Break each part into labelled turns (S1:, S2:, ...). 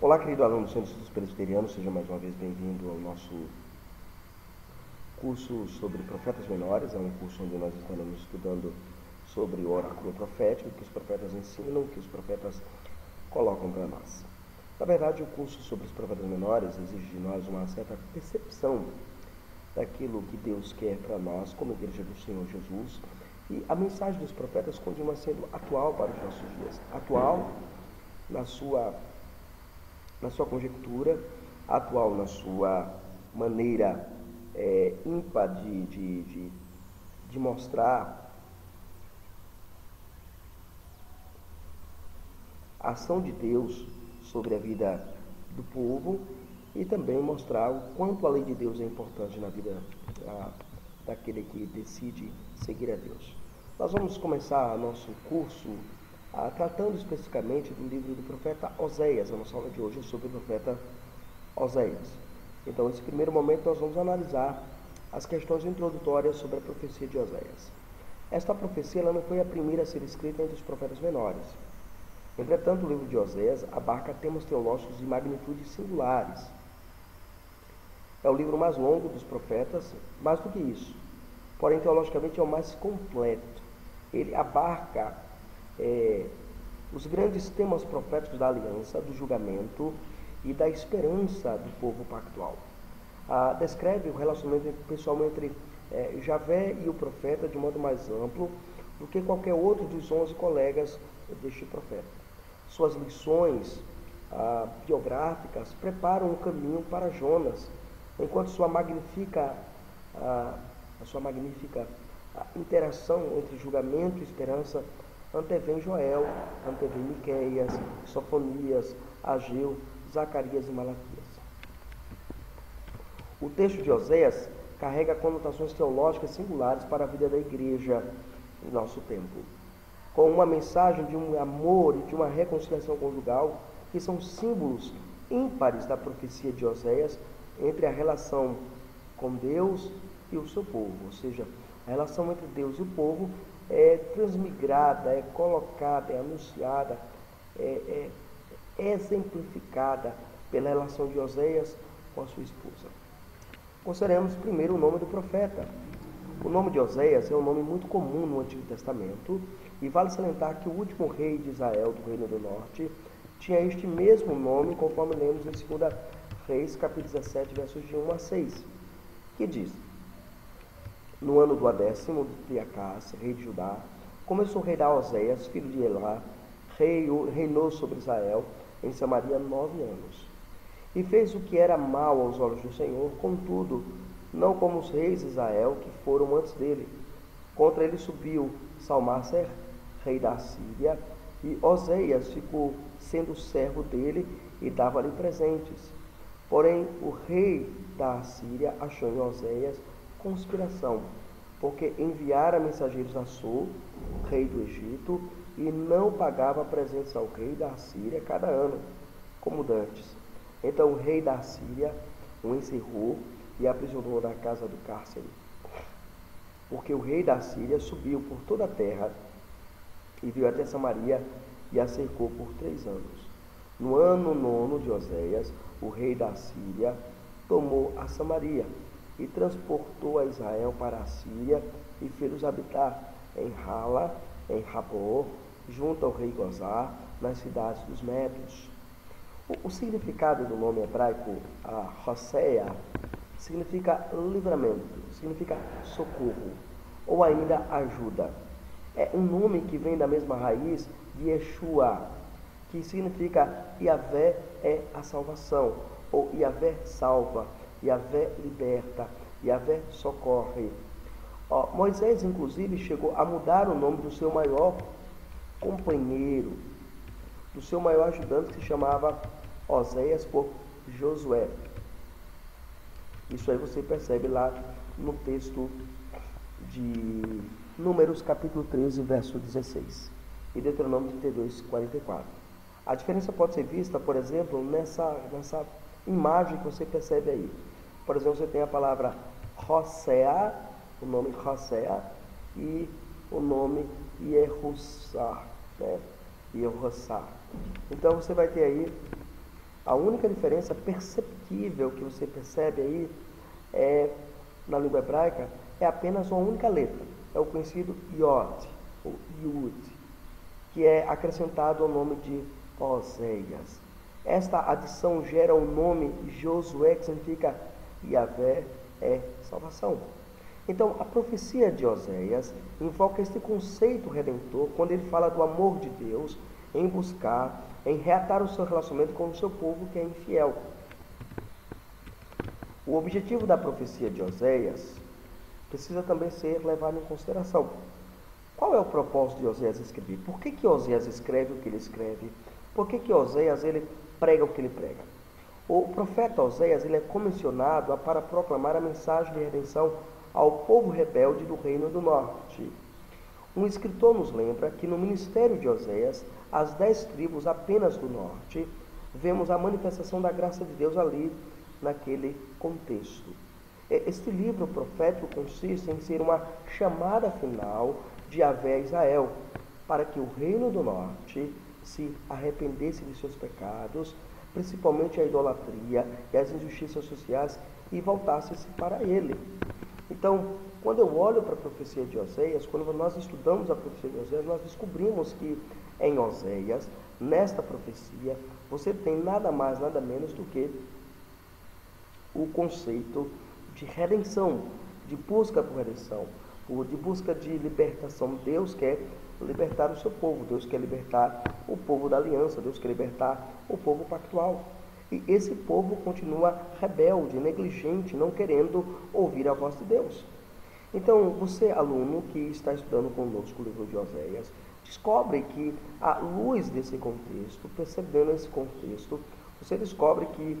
S1: Olá, querido aluno do Centro de Estudos Presbiterianos, seja mais uma vez bem-vindo ao nosso curso sobre profetas menores. É um curso onde nós estaremos estudando sobre o oráculo profético, o que os profetas ensinam, o que os profetas colocam para nós. Na verdade, o curso sobre os profetas menores exige de nós uma certa percepção daquilo que Deus quer para nós como igreja do Senhor Jesus, e a mensagem dos profetas continua sendo atual para os nossos dias, atual na sua conjectura, atual na sua maneira ímpar de mostrar a ação de Deus sobre a vida do povo e também mostrar o quanto a lei de Deus é importante na vida daquele que decide seguir a Deus. Nós vamos começar nosso curso tratando especificamente do livro do profeta Oséias. A nossa aula de hoje é sobre o profeta Oséias. Então, nesse primeiro momento, nós vamos analisar as questões introdutórias sobre a profecia de Oséias. Esta profecia ela não foi a primeira a ser escrita entre os profetas menores. Entretanto, o livro de Oséias abarca temas teológicos de magnitude singulares. É o livro mais longo dos profetas, mais do que isso. Porém, teologicamente, é o mais completo. Ele abarca os grandes temas proféticos da aliança, do julgamento e da esperança do povo pactual. Descreve o relacionamento pessoal entre Javé e o profeta de modo mais amplo do que qualquer outro dos 11 colegas deste profeta. Suas lições biográficas preparam o caminho para Jonas, enquanto sua magnífica interação entre julgamento e esperança antevém Joel, antevém Miqueias, Sofonias, Ageu, Zacarias e Malaquias. O texto de Oséias carrega conotações teológicas singulares para a vida da igreja em nosso tempo, com uma mensagem de um amor e de uma reconciliação conjugal que são símbolos ímpares da profecia de Oséias entre a relação com Deus e o seu povo, ou seja, a relação entre Deus e o povo é transmigrada, é colocada, é anunciada, é exemplificada pela relação de Oséias com a sua esposa. Consideremos primeiro o nome do profeta. O nome de Oséias é um nome muito comum no Antigo Testamento e vale salientar que o último rei de Israel, do Reino do Norte, tinha este mesmo nome, conforme lemos em 2 Reis, capítulo 17, versos de 1 a 6, que diz: no ano do 10º de Triacás, rei de Judá, começou a reinar Oséias, filho de Elá, reinou sobre Israel em Samaria 9 anos. E fez o que era mal aos olhos do Senhor, contudo, não como os reis de Israel que foram antes dele. Contra ele subiu Salmácer, rei da Síria, e Oséias ficou sendo servo dele e dava-lhe presentes. Porém, o rei da Síria achou em Oséias conspiração, porque enviara mensageiros a So, rei do Egito, e não pagava presentes ao rei da Síria cada ano, como dantes. Então o rei da Síria o encerrou e aprisionou na casa do cárcere, porque o rei da Síria subiu por toda a terra e veio até Samaria e a cercou por 3 anos. No ano 9º de Oséias, o rei da Síria tomou a Samaria e transportou a Israel para a Síria e fez-os habitar em Hala, em Rabor, junto ao rei Gozar, nas cidades dos Médios. O significado do nome hebraico, Hosea, significa livramento, significa socorro, ou ainda ajuda. É um nome que vem da mesma raiz de Yeshua, que significa Yahvé é a salvação, ou Yahvé salva, Yahvé liberta, Yahvé socorre. Moisés, inclusive, chegou a mudar o nome do seu maior companheiro, do seu maior ajudante, que se chamava Oséias, por Josué. Isso aí você percebe lá no texto de Números capítulo 13, verso 16, e Deuteronômio 32, 44. A diferença pode ser vista, por exemplo, nessa imagem que você percebe aí. Por exemplo, você tem a palavra Hosea, o nome Hosea, e o nome Yehussá, né? Yehussá. Então você vai ter aí a única diferença perceptível que você percebe aí na língua hebraica é apenas uma única letra. É o conhecido Yod, ou Yud, que é acrescentado ao nome de Oséias. Esta adição gera o nome Josué, que significa Yahvé é salvação. Então, a profecia de Oséias invoca este conceito redentor quando ele fala do amor de Deus em buscar, em reatar o seu relacionamento com o seu povo que é infiel. O objetivo da profecia de Oséias precisa também ser levado em consideração. Qual é o propósito de Oséias escrever? Por que Oséias escreve o que ele escreve? Por que Oséias ele prega o que ele prega? O profeta Oséias ele é comissionado para proclamar a mensagem de redenção ao povo rebelde do Reino do Norte. Um escritor nos lembra que no ministério de Oséias, as 10 tribos apenas do norte, vemos a manifestação da graça de Deus ali, naquele contexto. Este livro profético consiste em ser uma chamada final de Yahvé a Israel, para que o Reino do Norte se arrependesse de seus pecados, principalmente a idolatria e as injustiças sociais, e voltasse-se para ele. Então, quando eu olho para a profecia de Oséias, quando nós estudamos a profecia de Oséias, nós descobrimos que em Oséias, nesta profecia, você tem nada mais, nada menos do que o conceito de redenção, de busca por redenção, de busca de libertação. Deus quer libertar o seu povo, Deus quer libertar o povo da aliança, Deus quer libertar o povo pactual. E esse povo continua rebelde, negligente, não querendo ouvir a voz de Deus. Então, você, aluno que está estudando conosco o livro de Oséias, descobre que, à luz desse contexto, percebendo esse contexto, você descobre que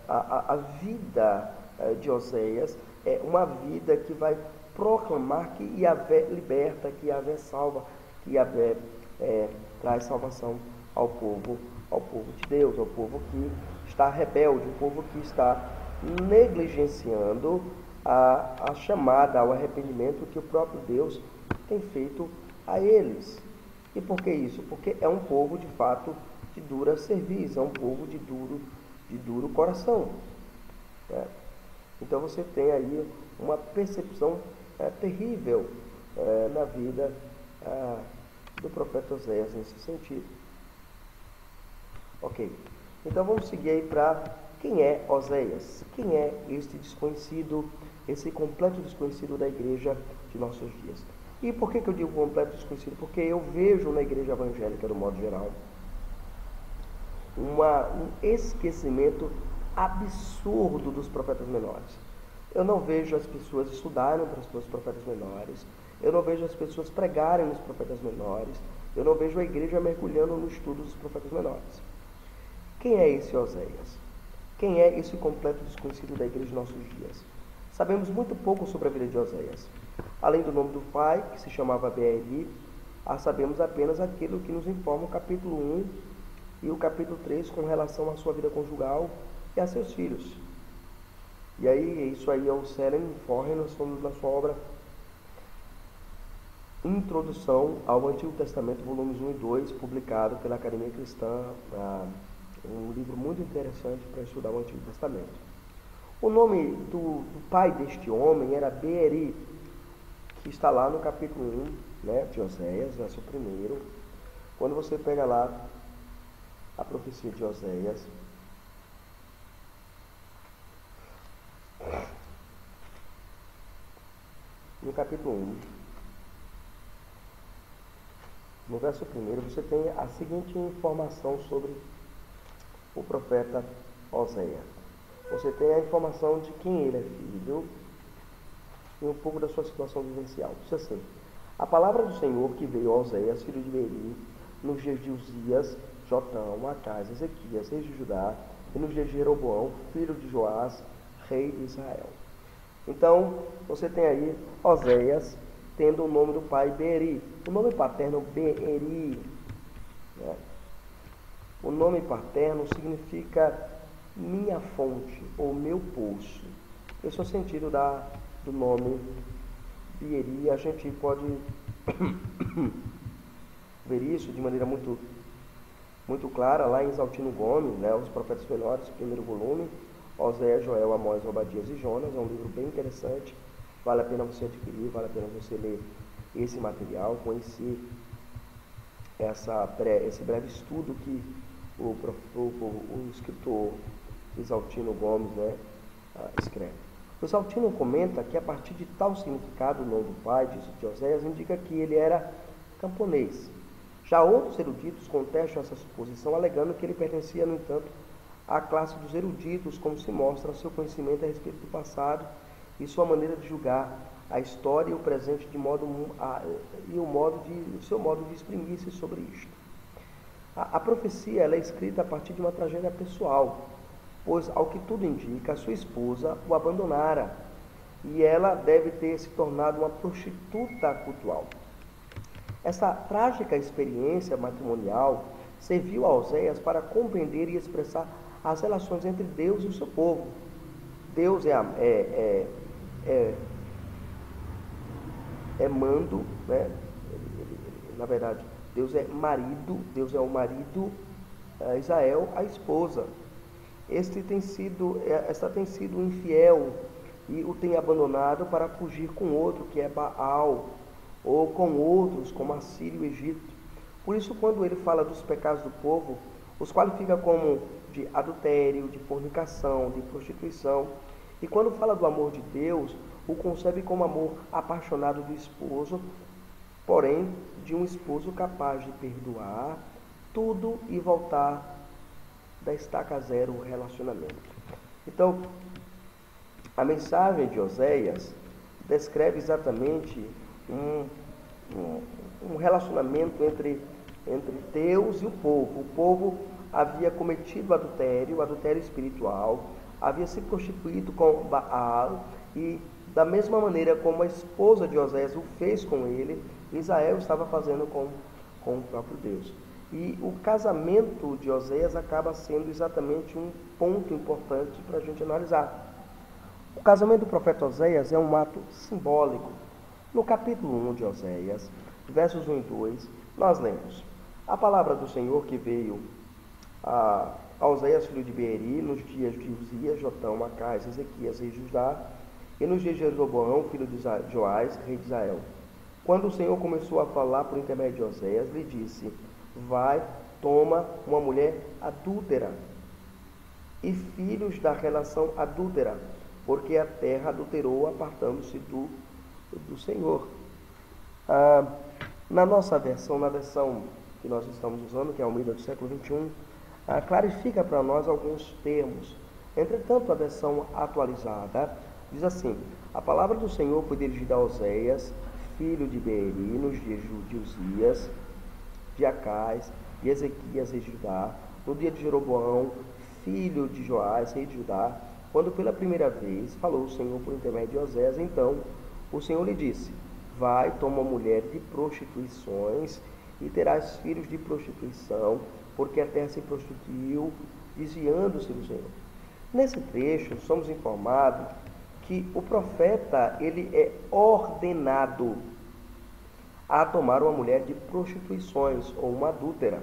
S1: a vida de Oséias é uma vida que vai proclamar que Yahvé liberta, que Yahvé salva, que Yahvé traz salvação ao povo de Deus, ao povo que está rebelde, o povo que está negligenciando a chamada ao arrependimento que o próprio Deus tem feito a eles. E por que isso? Porque é um povo de fato de dura cerviz, é um povo de duro coração. Né? Então você tem aí uma percepção terrível na vida do profeta Oséias nesse sentido. Ok, então vamos seguir aí para quem é Oséias? Quem é este desconhecido, esse completo desconhecido da igreja de nossos dias? E por que eu digo completo desconhecido? Porque eu vejo na igreja evangélica, do modo geral, um esquecimento absurdo dos profetas menores. Eu não vejo as pessoas estudarem para os profetas menores, eu não vejo as pessoas pregarem nos profetas menores, eu não vejo a igreja mergulhando no estudo dos profetas menores. Quem é esse Oséias? Quem é esse completo desconhecido da igreja de nossos dias? Sabemos muito pouco sobre a vida de Oséias. Além do nome do pai, que se chamava Beeri, sabemos apenas aquilo que nos informa o capítulo 1 e o capítulo 3 com relação à sua vida conjugal e a seus filhos. E aí, isso aí é o Seren Forren na sua obra Introdução ao Antigo Testamento, volumes 1 e 2, publicado pela Academia Cristã, um livro muito interessante para estudar o Antigo Testamento. O nome do pai deste homem era Beeri, que está lá no capítulo 1, né, de Oséias, verso 1. Quando você pega lá a profecia de Oséias, no capítulo 1, no verso 1, você tem a seguinte informação sobre o profeta Oséias. Você tem a informação de quem ele é filho e um pouco da sua situação vivencial. Diz assim: a palavra do Senhor que veio a Oséias, filho de Beeri, nos dias de Uzias, Jotão, Acás, Ezequias, reis de Judá, e nos dias de Jeroboão, filho de Joás, rei de Israel. Então, você tem aí Oséias tendo o nome do pai Beeri. O nome paterno Beeri, né? O nome paterno significa minha fonte ou meu poço. Esse é o sentido do nome Beeri. A gente pode ver isso de maneira muito clara lá em Exaltino Gomes, né, Os Profetas Menores, primeiro volume, Oséias, Joel, Amós, Obadias e Jonas. É um livro bem interessante, vale a pena você adquirir, vale a pena você ler esse material, conhecer esse breve estudo que o escritor Exaltino Gomes, né, escreve. O Exaltino comenta que a partir de tal significado, o nome do pai de Oséias indica que ele era camponês. Já outros eruditos contestam essa suposição, alegando que ele pertencia, no entanto, à classe dos eruditos, como se mostra seu conhecimento a respeito do passado e sua maneira de julgar a história e o presente o seu modo de exprimir-se sobre isto. A profecia ela é escrita a partir de uma tragédia pessoal, pois, ao que tudo indica, a sua esposa o abandonara e ela deve ter se tornado uma prostituta cultual. Essa trágica experiência matrimonial serviu a Oséias para compreender e expressar as relações entre Deus e o seu povo. Deus é mando, né? Na verdade, Deus é marido, Deus é o marido, Israel a esposa. Esta tem sido infiel e o tem abandonado para fugir com outro, que é Baal, ou com outros, como a Síria e o Egito. Por isso, quando ele fala dos pecados do povo, os qualifica como de adultério, de fornicação, de prostituição. E quando fala do amor de Deus, o concebe como amor apaixonado do esposo, porém, de um esposo capaz de perdoar tudo e voltar da estaca zero o relacionamento. Então, a mensagem de Oséias descreve exatamente um relacionamento entre Deus e o povo. O povo havia cometido adultério espiritual, havia se prostituído com Baal, e da mesma maneira como a esposa de Oséias o fez com ele, Israel estava fazendo com o próprio Deus. E o casamento de Oséias acaba sendo exatamente um ponto importante para a gente analisar. O casamento do profeta Oséias é um ato simbólico. No capítulo 1 de Oséias, versos 1 e 2, nós lemos: a palavra do Senhor que veio a Oséias, filho de Beeri, nos dias de Uzias, Jotão, Acás, Ezequias, rei de Judá, e nos dias de Jeroboão, filho de Joás, rei de Israel. Quando o Senhor começou a falar por intermédio de Oséias, lhe disse: vai, toma uma mulher adúltera e filhos da relação adúltera, porque a terra adulterou, apartando-se do Senhor. Na nossa versão, na versão que nós estamos usando, que é a Almeida do século XXI, clarifica para nós alguns termos. Entretanto, a versão atualizada diz assim: a palavra do Senhor foi dirigida a Oséias, filho de Beeri, nos dias de Uzias, de Acás e Ezequias, rei de Judá, no dia de Jeroboão, filho de Joás, rei de Judá, quando pela primeira vez falou o Senhor por intermédio de Oséias. Então o Senhor lhe disse: vai, toma uma mulher de prostituições e terás filhos de prostituição, porque a terra se prostituiu, desviando-se do Senhor. Nesse trecho, somos informados que o profeta ele é ordenado a tomar uma mulher de prostituições ou uma adúltera.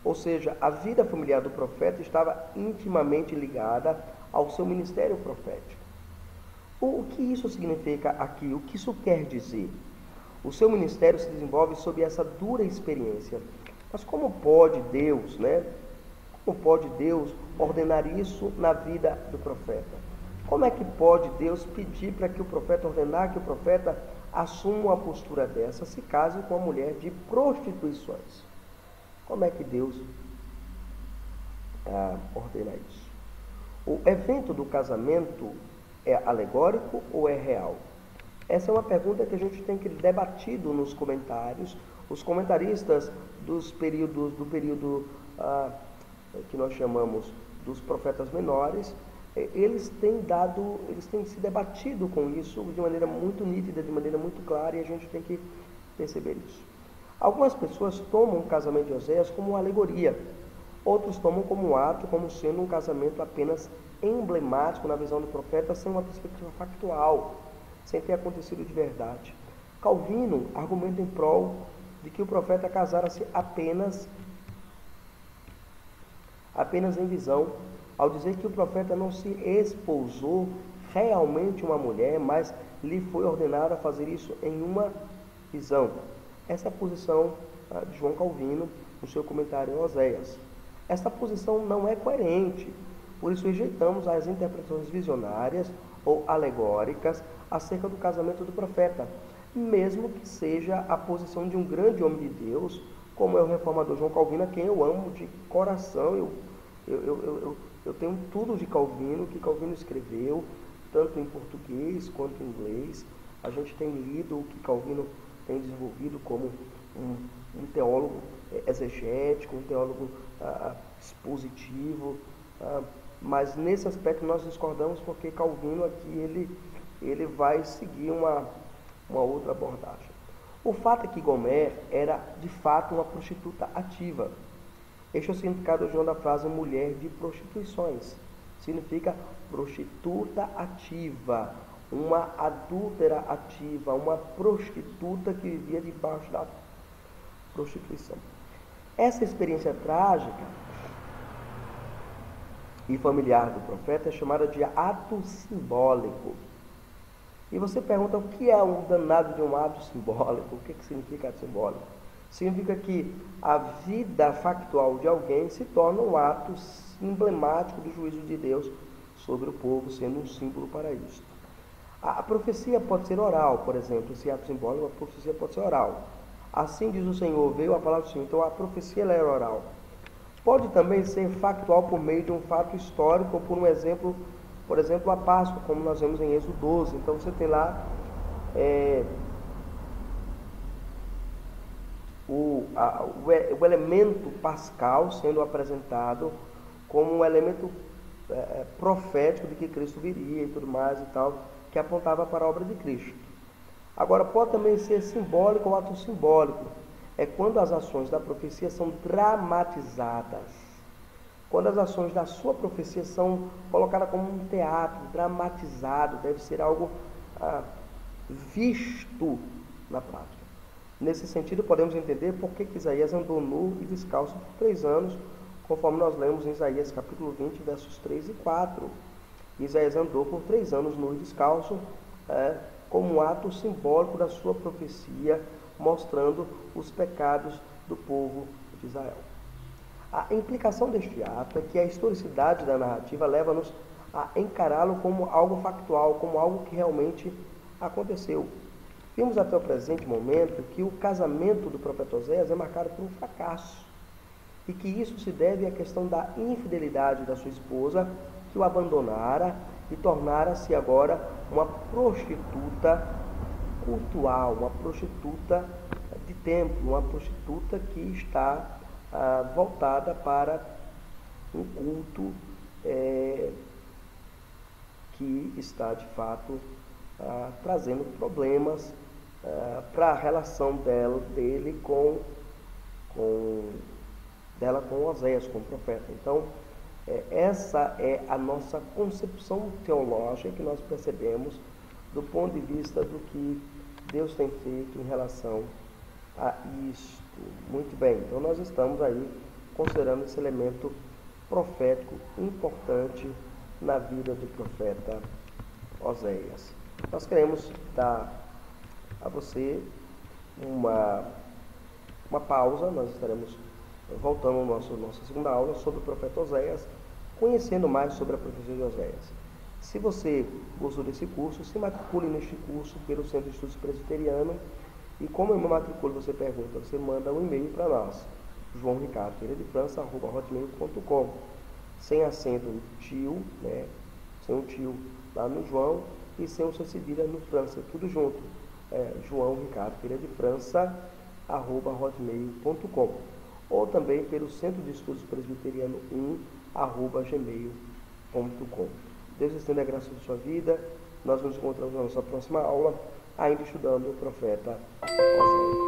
S1: Ou seja, a vida familiar do profeta estava intimamente ligada ao seu ministério profético. O que isso significa aqui? O que isso quer dizer? O seu ministério se desenvolve sob essa dura experiência. Mas como pode Deus, né? Como pode Deus ordenar isso na vida do profeta? Como é que pode Deus pedir para que o profeta, ordenar que o profeta assuma uma postura dessa, se case com uma mulher de prostituições? Como é que Deus ordena isso? O evento do casamento é alegórico ou é real? Essa é uma pergunta que a gente tem que debatido nos comentários. Os comentaristas do período que nós chamamos dos profetas menores, eles têm se debatido com isso de maneira muito nítida, de maneira muito clara, e a gente tem que perceber isso. Algumas pessoas tomam o casamento de Oséias como uma alegoria, outros tomam como um ato, como sendo um casamento apenas emblemático na visão do profeta, sem uma perspectiva factual, sem ter acontecido de verdade. Calvino argumenta em prol de que o profeta casara-se apenas em visão, ao dizer que o profeta não se esposou realmente uma mulher, mas lhe foi ordenado a fazer isso em uma visão. Essa é a posição de João Calvino no seu comentário em Oséias. Esta posição não é coerente, por isso rejeitamos as interpretações visionárias ou alegóricas acerca do casamento do profeta, mesmo que seja a posição de um grande homem de Deus, como é o reformador João Calvino, a quem eu amo de coração. Eu tenho tudo de Calvino, que Calvino escreveu, tanto em português quanto em inglês. A gente tem lido o que Calvino tem desenvolvido como um teólogo exegético, um teólogo expositivo, mas nesse aspecto nós discordamos, porque Calvino aqui ele vai seguir uma outra abordagem. O fato é que Gomer era de fato uma prostituta ativa. Este é o significado da frase mulher de prostituições. Significa prostituta ativa, uma adúltera ativa, uma prostituta que vivia debaixo da prostituição. Essa experiência trágica e familiar do profeta é chamada de ato simbólico. E você pergunta, o que é um danado de um ato simbólico? O que significa ato simbólico? Significa que a vida factual de alguém se torna um ato emblemático do juízo de Deus sobre o povo, sendo um símbolo para isso. A profecia pode ser oral, por exemplo, esse ato simbólico, a profecia pode ser oral. Assim diz o Senhor, veio a palavra do Senhor, então a profecia ela é oral. Pode também ser factual por meio de um fato histórico, ou por exemplo, a Páscoa, como nós vemos em Êxodo 12. Então você tem lá o elemento pascal sendo apresentado como um elemento profético de que Cristo viria e tudo mais e tal, que apontava para a obra de Cristo. Agora, pode também ser simbólico ou ato simbólico. É quando as ações da profecia são dramatizadas. Quando as ações da sua profecia são colocadas como um teatro, dramatizado, deve ser algo visto na prática. Nesse sentido, podemos entender por que Isaías andou nu e descalço por 3 anos, conforme nós lemos em Isaías capítulo 20, versos 3 e 4. Isaías andou por 3 anos nu e descalço, como um ato simbólico da sua profecia, mostrando os pecados do povo de Israel. A implicação deste ato é que a historicidade da narrativa leva-nos a encará-lo como algo factual, como algo que realmente aconteceu. Vimos até o presente momento que o casamento do profeta Oséias é marcado por um fracasso, e que isso se deve à questão da infidelidade da sua esposa, que o abandonara e tornara-se agora uma prostituta cultual, uma prostituta de templo, uma prostituta que está voltada para um culto que está de fato trazendo problemas para a relação dele com Oséias, com o profeta. Então, essa é a nossa concepção teológica que nós percebemos do ponto de vista do que Deus tem feito em relação a isto. Muito bem, então nós estamos aí considerando esse elemento profético importante na vida do profeta Oséias. Nós queremos dar a você uma pausa, nós estaremos voltando à nossa segunda aula sobre o profeta Oséias, conhecendo mais sobre a profecia de Oséias. Se você gostou desse curso, se matricule neste curso pelo Centro de Estudos Presbiteriano. E como eu me matriculo, você pergunta, você manda um e-mail para nós, joaoricardofrança@hotmail.com, sem acento tio, né? Sem um tio lá no João e sem o seu cedilha no França, tudo junto. João Ricardo Filha de França @hotmail.com, ou também pelo Centro de Estudos Presbiteriano 1 @gmail.com. Deus estenda a graça de sua vida. Nós nos encontramos na nossa próxima aula, ainda estudando o profeta Oséias.